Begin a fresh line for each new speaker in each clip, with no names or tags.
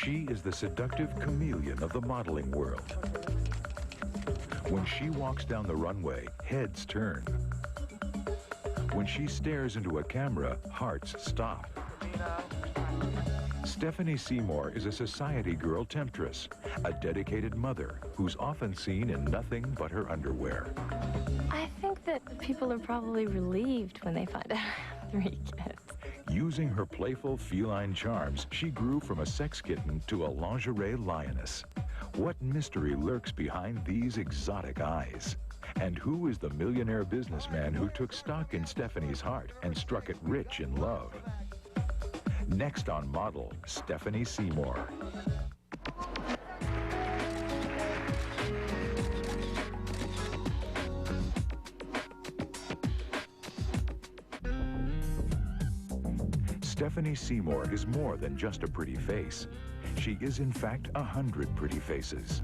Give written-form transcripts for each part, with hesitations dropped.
She is the seductive chameleon of the modeling world. When she walks down the runway, heads turn. When she stares into a camera, hearts stop. Stefani Сеймур is a society girl temptress, a dedicated mother who's often seen in nothing but her underwear.
I think that people are probably relieved when they find out I have 3 kids.
Using her playful feline charms, she grew from a sex kitten to a lingerie lioness. What mystery lurks behind these exotic eyes? And who is the millionaire businessman who took stock in Stefani's heart and struck it rich in love? Next on Model, Stefani Сеймур. Stefani Сеймур is more than just a pretty face. She is, in fact, 100 pretty faces.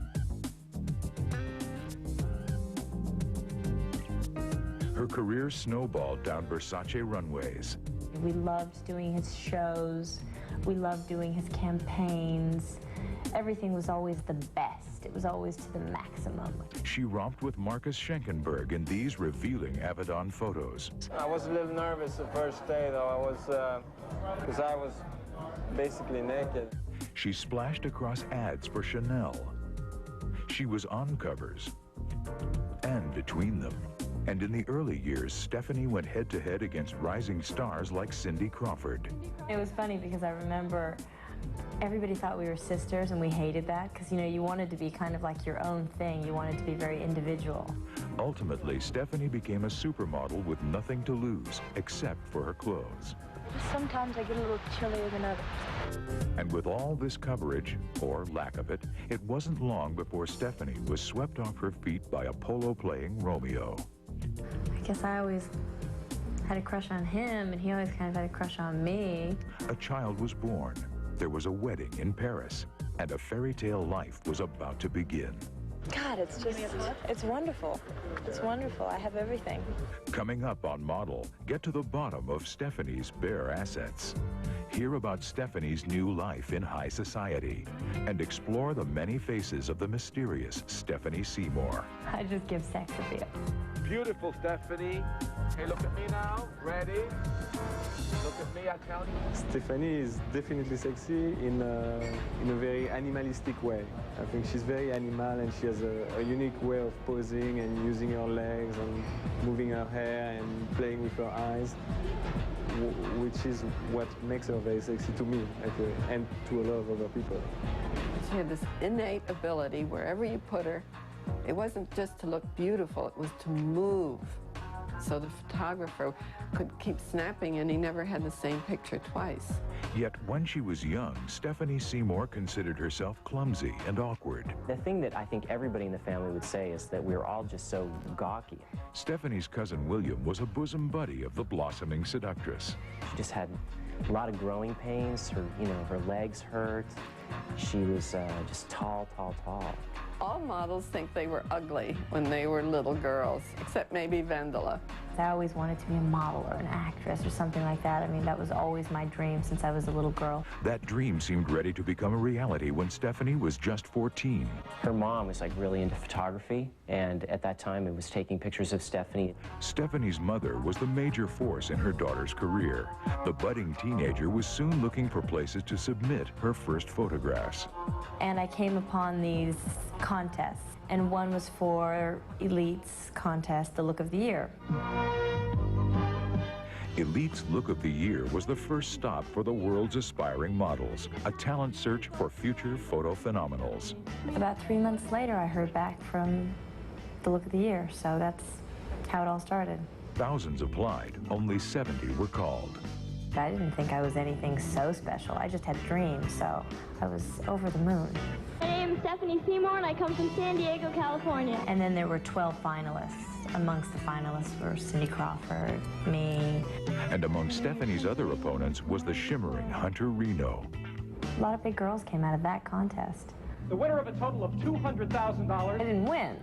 Her career snowballed down Versace runways.
We loved doing his shows. We loved doing his campaigns. Everything was always the best. It was always to the maximum.
She romped with Marcus Schenkenberg in these revealing Avedon photos.
I was a little nervous the first day, though. Because I was basically naked.
She splashed across ads for Chanel. She was on covers and between them. And in the early years, Stefani went head-to-head against rising stars like Cindy Crawford.
It was funny because I remember everybody thought we were sisters, and we hated that because, you know, you wanted to be kind of like your own thing. You wanted to be very individual.
Ultimately, Stefani became a supermodel with nothing to lose except for her clothes.
Sometimes I get a little chillier than others.
And with all this coverage, or lack of it, it wasn't long before Stefani was swept off her feet by a polo-playing Romeo.
I guess I always had a crush on him, and he always kind of had a crush on me.
A child was born. There was a wedding in Paris, and a fairy tale life was about to begin.
God, it's just, it's wonderful. It's wonderful. I have everything.
Coming up on Model, get to the bottom of Stefani's bare assets. Hear about Stefani's new life in high society, and explore the many faces of the mysterious Stefani Сеймур.
I just give sex appeal.
Beautiful, Stefani. Hey, look at me now. Ready? Look at me, I tell you.
Stefani is definitely sexy in a very animalistic way. I think she's very animal, and she has a unique way of posing and using her legs and moving her hair and playing with her eyes, which is what makes her very sexy to me, actually, and to a lot of other people.
She had this innate ability wherever you put her. It wasn't just to look beautiful, it was to move. So the photographer could keep snapping, and he never had the same picture twice.
Yet when she was young, Stefani Сеймур considered herself clumsy and awkward.
The thing that I think everybody in the family would say is that we were all just so gawky.
Stefani's cousin William was a bosom buddy of the blossoming seductress.
She just had a lot of growing pains. Her legs hurt. She was just tall, tall, tall.
All models think they were ugly when they were little girls, except maybe Vendela.
I always wanted to be a model or an actress or something like that. I mean, that was always my dream since I was a little girl.
That dream seemed ready to become a reality when Stefani was just 14.
Her mom was like really into photography, and at that time it was taking pictures of Stefani.
Stefani's mother was the major force in her daughter's career. The budding teenager was soon looking for places to submit her first photographs.
And I came upon these contests, and one was for Elite's contest, the Look of the Year.
Elite's Look of the Year was the first stop for the world's aspiring models, a talent search for future photo phenomenals.
About 3 months later, I heard back from the Look of the Year, so that's how it all started.
Thousands applied, only 70 were called.
I didn't think I was anything so special. I just had dreams, so I was over the moon.
My name is Stefani Сеймур, and I come from San Diego, California.
And then there were 12 finalists. Amongst the finalists were Cindy Crawford, me.
And among Stefani's other opponents was the shimmering Hunter Reno.
A lot of big girls came out of that contest.
The winner of a total of $200,000.
I didn't win.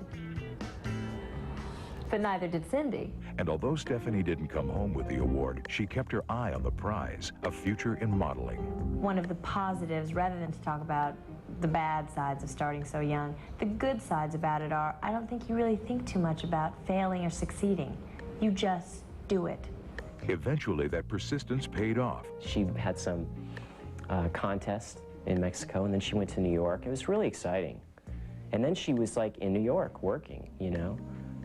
But neither did Cindy.
And although Stefani didn't come home with the award, she kept her eye on the prize, a future in modeling.
One of the positives, rather than to talk about the bad sides of starting so young, the good sides about it are, I don't think you really think too much about failing or succeeding. You just do it.
Eventually, that persistence paid off.
She had some contest in Mexico, and then she went to New York. It was really exciting. And then she was like in New York working, you know,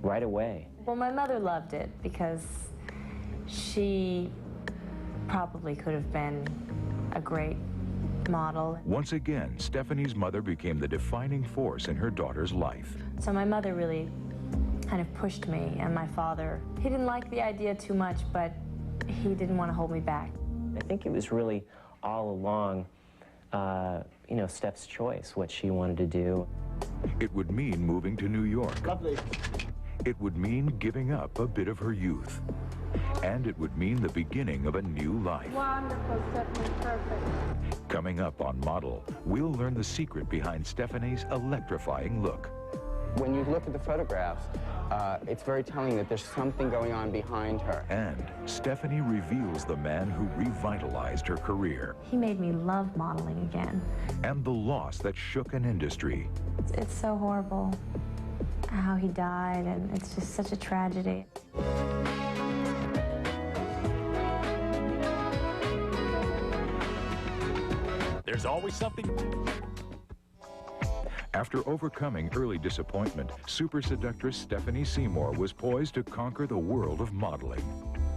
right away.
Well, my mother loved it because she probably could have been a great model.
Once again, Stefani's mother became the defining force in her daughter's life.
So my mother really kind of pushed me, and my father, he didn't like the idea too much, but he didn't want to hold me back.
I think it was really all along, you know, Steph's choice, what she wanted to do.
It would mean moving to New York.
Lovely.
It would mean giving up a bit of her youth. And it would mean the beginning of a new life.
Wonderful, Stephanie, perfect.
Coming up on Model, we'll learn the secret behind Stefani's electrifying look.
When you look at the photographs, it's very telling that there's something going on behind her.
And Stefani reveals the man who revitalized her career.
He made me love modeling again.
And the loss that shook an industry.
It's so horrible how he died, and it's just such a tragedy.
There's always something.
After overcoming early disappointment, super seductress Stefani Сеймур was poised to conquer the world of modeling.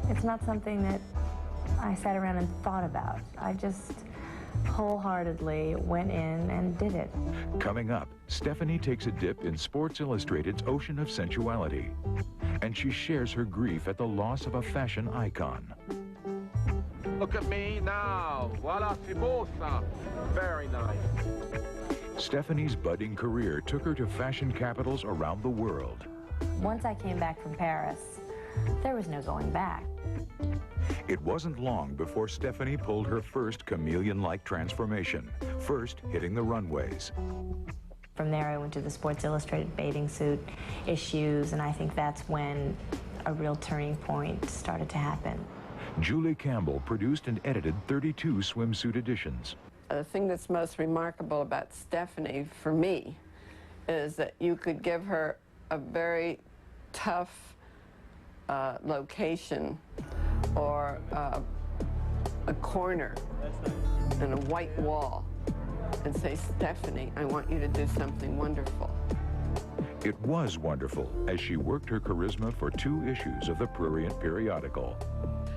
It's not something that I sat around and thought about. I just wholeheartedly went in and did it.
Coming up, Stefani takes a dip in Sports Illustrated's ocean of sensuality. And she shares her grief at the loss of a fashion icon.
Look at me now. Voila, c'est beau ça. Very nice.
Stefani's budding career took her to fashion capitals around the world.
Once I came back from Paris, there was no going back.
It wasn't long before Stefani pulled her first chameleon-like transformation, first hitting the runways.
From there, I went to the Sports Illustrated bathing suit issues, and I think that's when a real turning point started to happen.
Julie Campbell produced and edited 32 swimsuit editions.
The thing that's most remarkable about Stefani, for me, is that you could give her a very tough location or a corner and a white wall and say, Stefani, I want you to do something wonderful.
It was wonderful as she worked her charisma for 2 issues of the prurient periodical.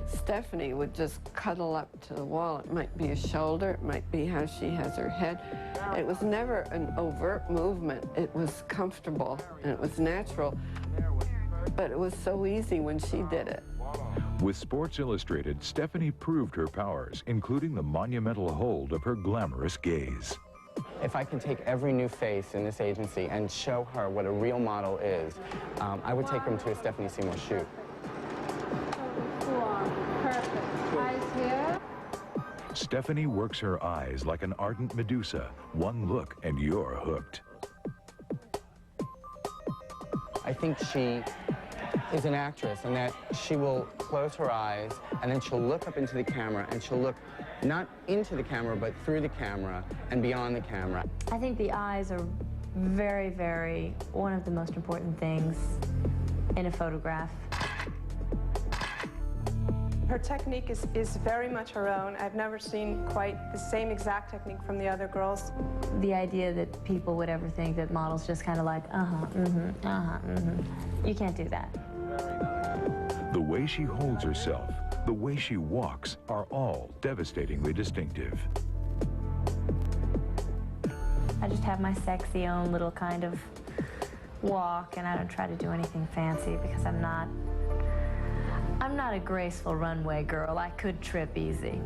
Stefani would just cuddle up to the wall. It might be a shoulder, it might be how she has her head. It was never an overt movement. It was comfortable and it was natural, but it was so easy when she did it.
With Sports Illustrated, Stefani proved her powers, including the monumental hold of her glamorous gaze.
If I could take every new face in this agency and show her what a real model is, I would take them to a Stefani Сеймур shoot.
Perfect. Eyes here.
Stefani works her eyes like an ardent Medusa. One look and you're hooked.
I think she is an actress and that she will close her eyes and then she'll look up into the camera and she'll look not into the camera but through the camera and beyond the camera.
I think the eyes are very, very one of the most important things in a photograph.
Her technique is very much her own. I've never seen quite the same exact technique from the other girls.
The idea that people would ever think that models just kind of like, you can't do that.
The way she holds herself, the way she walks are all devastatingly distinctive.
I just have my sexy own little kind of walk, and I don't try to do anything fancy because I'm not a graceful runway girl. I could trip easy.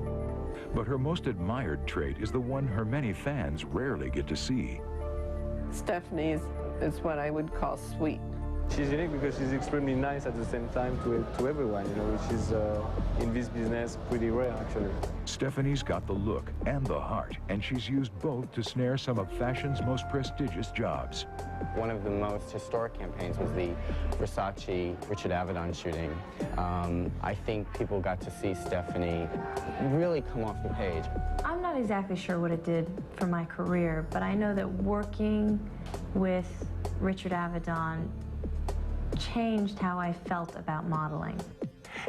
But her most admired trait is the one her many fans rarely get to see.
Stefani is what I would call sweet.
She's unique because she's extremely nice at the same time to everyone, you know, which is in this business pretty rare, actually.
Stefani's got the look and the heart, and she's used both to snare some of fashion's most prestigious jobs.
One of the most historic campaigns was the Versace Richard Avedon shooting. I think people got to see Stefani really come off the page.
I'm not exactly sure what it did for my career, but I know that working with Richard Avedon changed how I felt about modeling.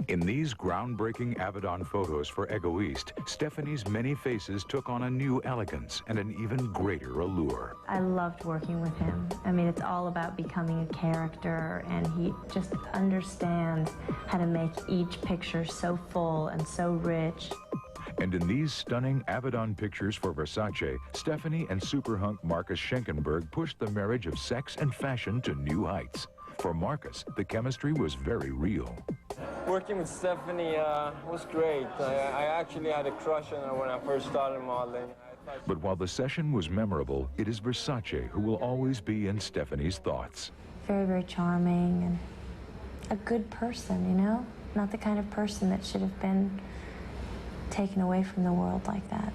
In these groundbreaking Avedon photos for Egoist, Stefani's many faces took on a new elegance and an even greater allure.
I loved working with him. I mean, it's all about becoming a character, and he just understands how to make each picture so full and so rich.
And in these stunning Avedon pictures for Versace, Stefani and superhunk Marcus Schenkenberg pushed the marriage of sex and fashion to new heights. For Marcus, the chemistry was very real.
Working with Stefani was great. I actually had a crush on her when I first started modeling.
But while the session was memorable, it is Versace who will always be in Stefani's thoughts.
Very, very charming and a good person, you know? Not the kind of person that should have been taken away from the world like that.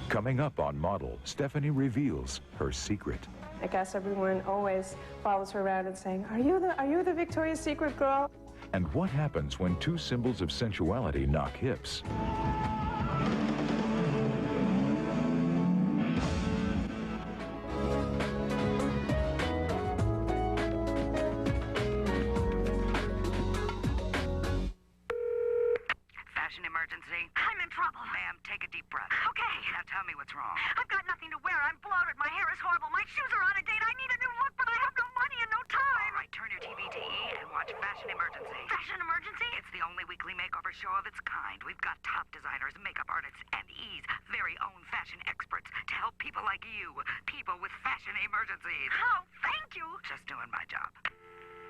Coming up on Model, Stefani reveals her secret.
I guess everyone always follows her around and saying, are you the Victoria's Secret girl?
And what happens when two symbols of sensuality knock hips?
Fashion emergency. I'm in trouble. Ma'am, take a deep breath. Okay. Now tell me what's wrong. I've got nothing to wear. I'm bloated. My hair is horrible. My shoes are out of date. I need a new look, but I have no money and no time. All right, turn your TV to E and watch Fashion Emergency. Fashion Emergency? It's the only weekly makeover show of its kind. We've got top designers, makeup artists, and E's very own fashion experts to help people like you, people with fashion emergencies. Oh, thank you. Just doing my job.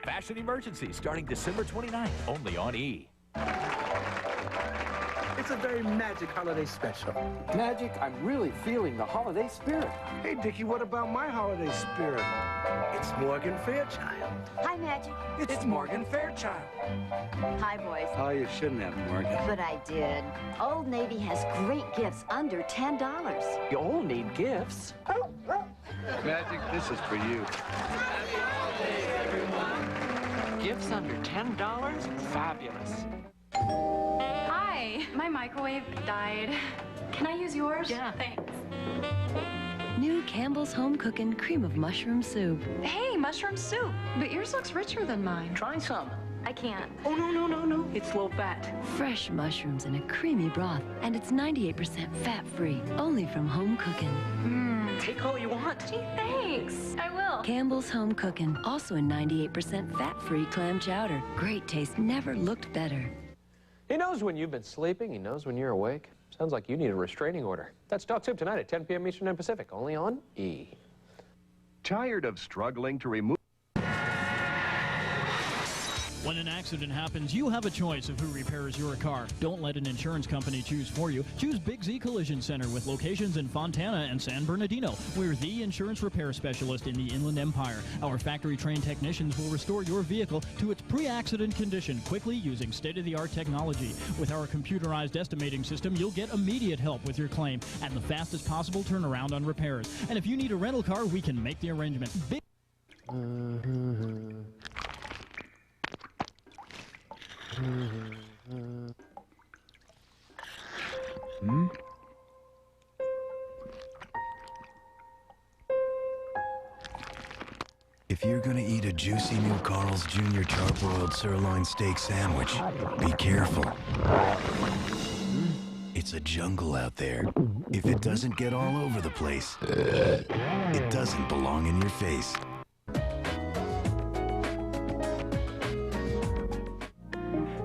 Fashion Emergency, starting December 29th, only on E!
It's a very magic holiday special.
Magic, I'm really feeling the holiday spirit.
Hey, Dickie, what about my holiday spirit? It's Morgan Fairchild.
Hi, Magic.
It's Morgan Fairchild.
Hi, boys.
Oh, you shouldn't have, Morgan.
But I did. Old Navy has great gifts under $10.
You all need gifts. Magic, this is for you.
Gifts under $10? Fabulous.
Hi, my microwave died. Can I use yours?
Yeah.
Thanks.
New Campbell's Home Cooking Cream of Mushroom Soup.
Hey, mushroom soup. But yours looks richer than mine.
Try some.
I can't.
Oh, no. It's low fat.
Fresh mushrooms in a creamy broth, and it's 98% fat-free, only from Home Cooking.
Take all you want.
Gee, thanks. I will.
Campbell's Home Cooking, also in 98% fat-free clam chowder. Great taste, never looked better.
He knows when you've been sleeping. He knows when you're awake. Sounds like you need a restraining order. That's Dog Soup tonight at 10 p.m. Eastern and Pacific, only on E!
Tired of struggling to remove...
When an accident happens, you have a choice of who repairs your car. Don't let an insurance company choose for you. Choose Big Z Collision Center with locations in Fontana and San Bernardino. We're the insurance repair specialist in the Inland Empire. Our factory-trained technicians will restore your vehicle to its pre-accident condition quickly using state-of-the-art technology. With our computerized estimating system, you'll get immediate help with your claim and the fastest possible turnaround on repairs. And if you need a rental car, we can make the arrangement.
If you're gonna eat a juicy new Carl's Jr. charbroiled sirloin steak sandwich, be careful. It's a jungle out there. If it doesn't get all over the place, it doesn't belong in your face.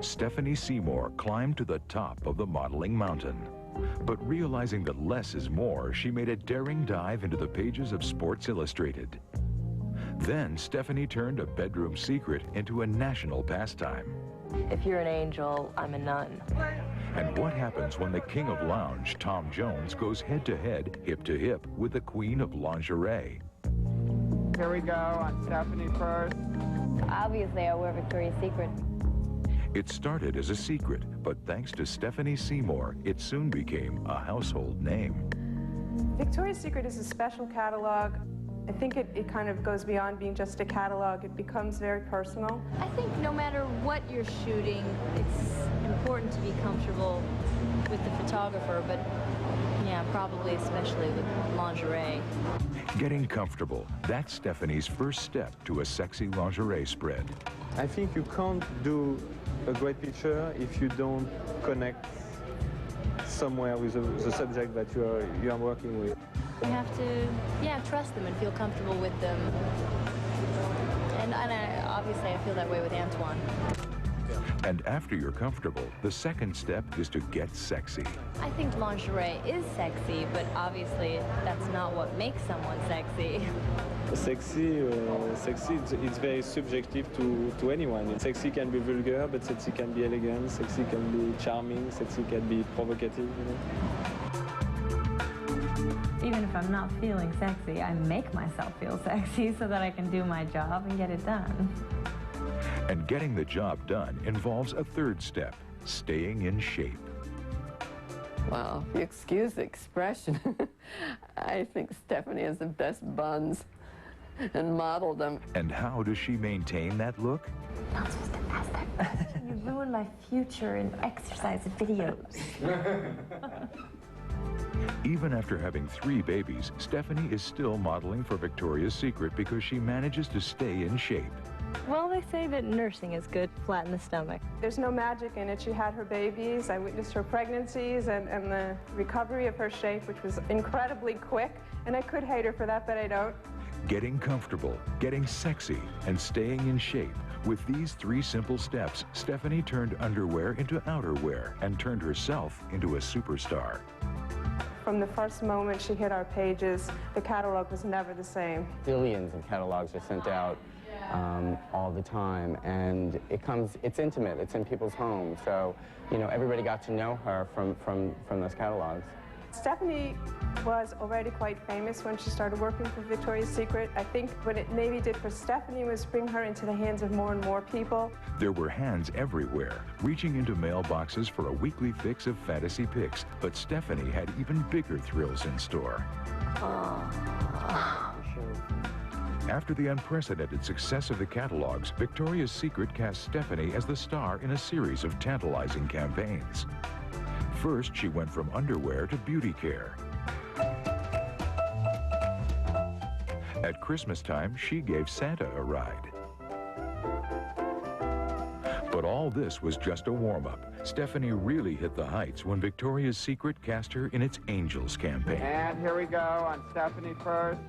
Stefani Сеймур climbed to the top of the modeling mountain. But realizing that less is more, she made a daring dive into the pages of Sports Illustrated. Then Stefani turned a bedroom secret into a national pastime.
If you're an angel, I'm a nun.
And what happens when the king of lounge, Tom Jones, goes head-to-head, hip-to-hip with the queen of lingerie?
Here we go on Stefani first.
Obviously, I wear Victoria's Secret.
It started as a secret, but thanks to Stefani Сеймур, it soon became a household name.
Victoria's Secret is a special catalog. I think it kind of goes beyond being just a catalog. It becomes very personal.
I think no matter what you're shooting, it's important to be comfortable with the photographer, but yeah, probably especially with lingerie.
Getting comfortable, that's Stefani's first step to a sexy lingerie spread.
I think you can't do a great picture if you don't connect somewhere with the subject that you are working with.
You have to, yeah, trust them and feel comfortable with them. And obviously I feel that way with Antoine.
And after you're comfortable, the second step is to get sexy.
I think lingerie is sexy, but obviously that's not what makes someone sexy.
Sexy, it's very subjective to anyone. Sexy can be vulgar, but sexy can be elegant, sexy can be charming, sexy can be provocative, you know.
Even if I'm not feeling sexy, I make myself feel sexy so that I can do my job and get it done.
And getting the job done involves a third step, staying in shape.
Well, if you excuse the expression, I think Stefani has the best buns and modeled them.
And how does she maintain that look?
I'm not supposed to ask that question. You ruined my future in exercise videos.
Even after having 3 babies, Stefani is still modeling for Victoria's Secret because she manages to stay in shape.
Well, they say that nursing is good to flatten the stomach.
There's no magic in it. She had her babies. I witnessed her pregnancies and the recovery of her shape, which was incredibly quick. And I could hate her for that, but I don't.
Getting comfortable, getting sexy, and staying in shape. With these 3 simple steps, Stefani turned underwear into outerwear and turned herself into a superstar.
From the first moment she hit our pages, the catalog was never the same.
Billions of catalogs are sent out all the time, and it's intimate, it's in people's homes, so, you know, everybody got to know her from those catalogs.
Stefani was already quite famous when she started working for Victoria's Secret. I think what it maybe did for Stefani was bring her into the hands of more and more people.
There were hands everywhere, reaching into mailboxes for a weekly fix of fantasy pics, but Stefani had even bigger thrills in store. After the unprecedented success of the catalogs, Victoria's Secret cast Stefani as the star in a series of tantalizing campaigns. First, she went from underwear to beauty care. At Christmas time, she gave Santa a ride. But all this was just a warm-up. Stefani really hit the heights when Victoria's Secret cast her in its Angels campaign.
And here we go on Stefani first.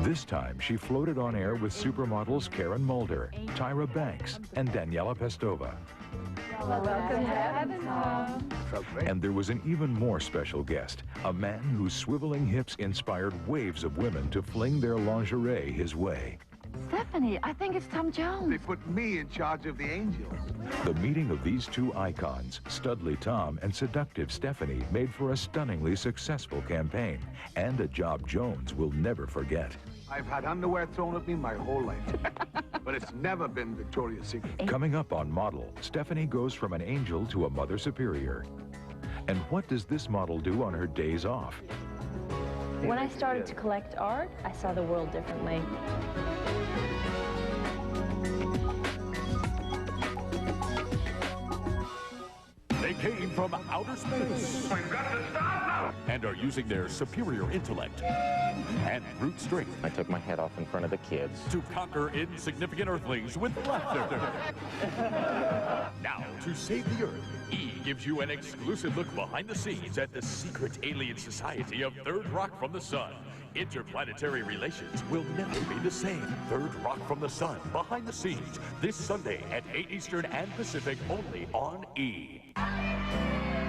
This time, she floated on air with supermodels Karen Mulder, Tyra Banks, and Daniela Pestova.
Welcome to Heaven's Home.
And there was an even more special guest, a man whose swiveling hips inspired waves of women to fling their lingerie his way.
Stefani, I think it's Tom Jones.
They put me in charge of the Angels.
The meeting of these 2 icons, Studly Tom and seductive Stefani, made for a stunningly successful campaign, and a job Jones will never forget.
I've had underwear thrown at me my whole life, but it's never been Victoria's Secret.
Coming up on Model, Stefani goes from an angel to a mother superior. And what does this model do on her days off?
When I started to collect art, I saw the world differently.
They came from outer space.
We've got to stop now!
And are using their superior intellect and brute strength.
I took my head off in front of the kids.
To conquer insignificant earthlings with laughter. Now, to save the Earth, E gives you an exclusive look behind the scenes at the secret alien society of Third Rock from the Sun. Interplanetary relations will never be the same. Third Rock from the Sun, behind the scenes, this Sunday at 8 Eastern and Pacific, only on E.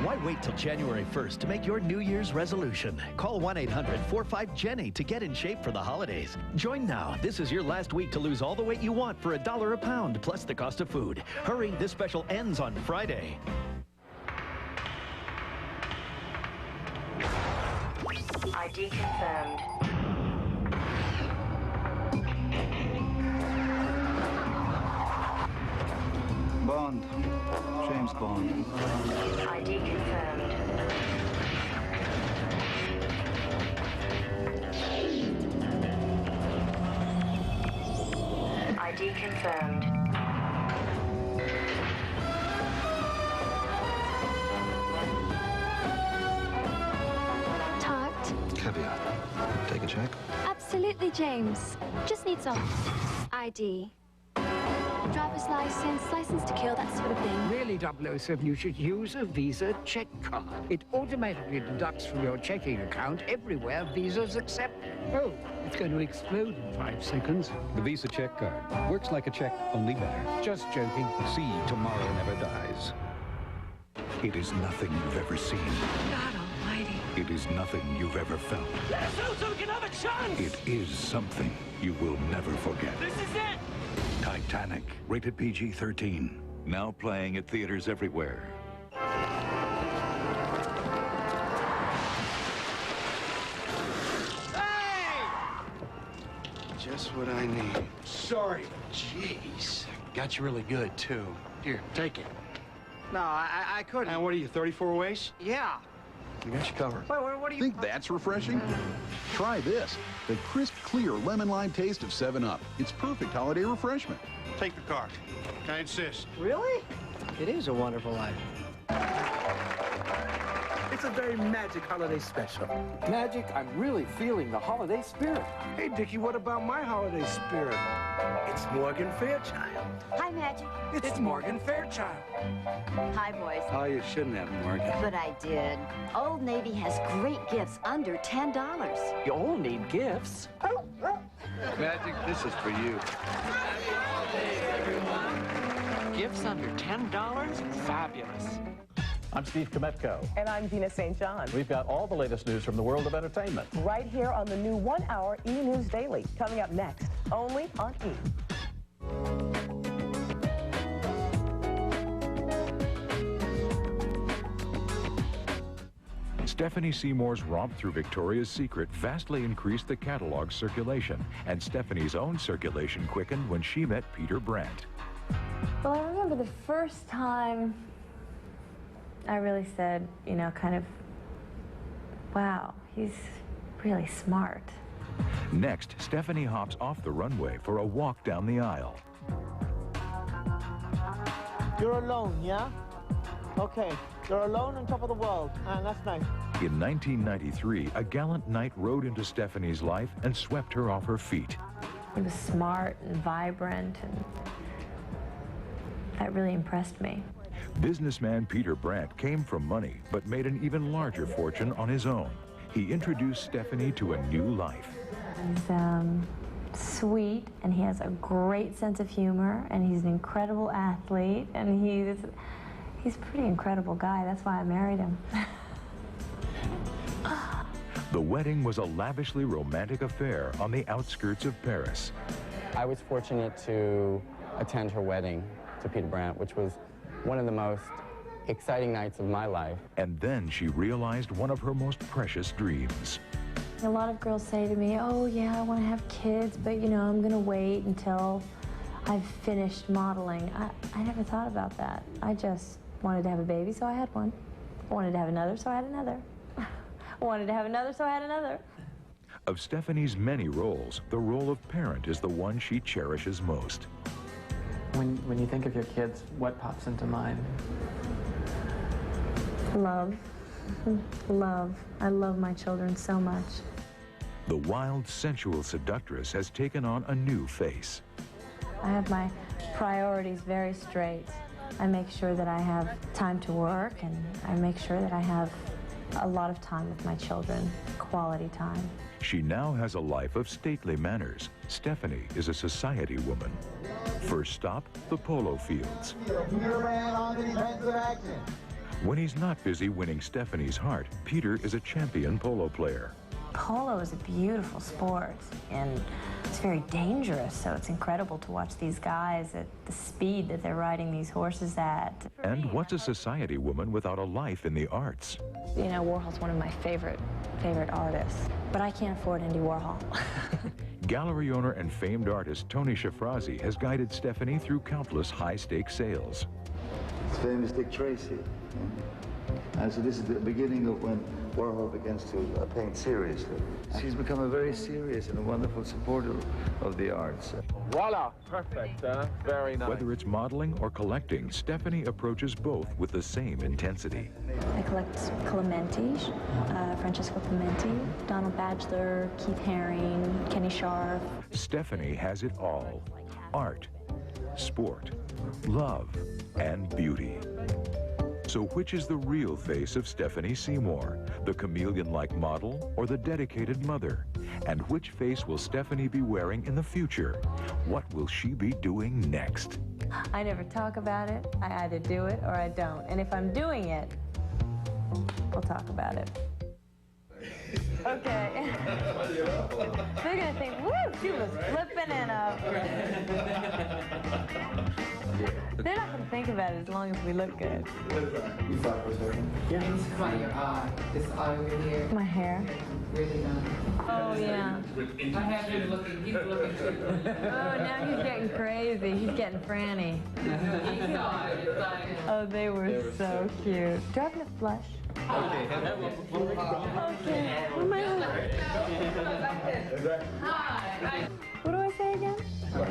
Why wait till January 1st to make your New Year's resolution? Call 1-800-45-JENNY to get in shape for the holidays. Join now. This is your last week to lose all the weight you want for $1 a pound, plus the cost of food. Hurry, this special ends on Friday.
ID confirmed.
Bond. James Bond.
ID confirmed. ID confirmed.
Tart?
Caveat. Take a check.
Absolutely, James. Just need some ID. Driver's license to kill, that sort of thing.
Really, 007, you should use a Visa check card. It automatically deducts from your checking account everywhere Visa's accepted. Oh, it's going to explode in 5 seconds.
The Visa check card. Works like a check, only better.
Just joking.
See, tomorrow never dies. It is nothing you've ever seen.
God almighty.
It is nothing you've ever felt.
Let us out so we can have a chance!
It is something you will never forget.
This is it!
Titanic, rated PG-13. Now playing at theaters everywhere.
Hey! Just what I need. Sorry. Jeez.
Got you really good, too. Here, take it.
No, I couldn't.
And what are you, 34 ways?
Yeah.
I got you covered.
Wait, what do you...
Think that's refreshing? Try this. The crisp, clear lemon-lime taste of 7-Up. It's perfect holiday refreshment.
Take the car. I insist.
Really? It is a wonderful life.
It's a very magic holiday special.
Magic, I'm really feeling the holiday spirit.
Hey, Dickie, what about my holiday spirit? It's Morgan Fairchild.
Hi, Magic.
It's Morgan Fairchild.
Hi, boys.
Oh, you shouldn't have, Morgan.
But I did. Old Navy has great gifts under $10.
You all need gifts.
Magic, this is for you.
Gifts under $10? Fabulous.
I'm Steve Kometko.
And I'm Dina St. John.
We've got all the latest news from the world of entertainment.
Right here on the new 1-hour E! News Daily. Coming up next, only on E!
Stefani Seymour's romp through Victoria's Secret vastly increased the catalog's circulation, and Stefani's own circulation quickened when she met Peter Brandt.
Well, I remember the first time I really said, you know, kind of, wow, he's really smart.
Next, Stefani hops off the runway for a walk down the aisle.
You're alone, yeah? Okay, you're alone on top of the world, and that's nice.
In 1993, a gallant knight rode into Stefani's life and swept her off her feet.
He was smart and vibrant, and that really impressed me.
Businessman Peter Brandt came from money, but made an even larger fortune on his own. He introduced Stefani to a new life.
He's sweet, and he has a great sense of humor, and he's an incredible athlete, and he's a pretty incredible guy. That's why I married him.
The wedding was a lavishly romantic affair on the outskirts of Paris.
I was fortunate to attend her wedding to Peter Brandt, which was one of the most exciting nights of my life.
And then she realized one of her most precious dreams.
A lot of girls say to me, oh yeah, I want to have kids, but you know, I'm going to wait until I've finished modeling. I never thought about that. I just wanted to have a baby, so I had one. I wanted to have another, so I had another. I wanted to have another, so I had another.
Of Stefani's many roles, the role of parent is the one she cherishes most.
When you think of your kids, what pops into mind?
Love. Love. I love my children so much.
The wild, sensual seductress has taken on a new face.
I have my priorities very straight. I make sure that I have time to work, and I make sure that I have a lot of time with my children, quality time.
She now has a life of stately manners. Stefani is a society woman. First stop, the polo fields. When he's not busy winning Stefani's heart, Peter is a champion polo player.
Polo is a beautiful sport, and it's very dangerous, so it's incredible to watch these guys at the speed that they're riding these horses at.
And what's a society woman without a life in the arts?
You know, Warhol's one of my favorite artists, but I can't afford Andy Warhol.
Gallery owner and famed artist Tony Shafrazi has guided Stefani through countless high-stakes sales.
It's famous Dick Tracy. And so this is the beginning of when Warhol begins to paint seriously. She's become a very serious and a wonderful supporter of the arts.
Voila! Perfect, very nice.
Whether it's modeling or collecting, Stefani approaches both with the same intensity.
I collect Clementi, Francesco Clementi, Donald Badger, Keith Haring, Kenny Scharf.
Stefani has it all: art, sport, love, and beauty. So which is the real face of Stefani Сеймур, the chameleon-like model or the dedicated mother? And which face will Stefani be wearing in the future? What will she be doing next?
I never talk about it. I either do it or I don't. And if I'm doing it, we'll talk about it. Okay. They're gonna think, woo, she was flipping it up. They're not gonna think about it as long as we look good.
You thought for a second? Yeah. It's about your eye. This eye over here.
My hair.
Really nice.
Oh, yeah.
I have him looking, he's looking too.
Oh, now he's getting crazy. He's getting franny. Oh, they were so cute. Do I have enough blush?
Okay.
Okay. Where am I?
Hi.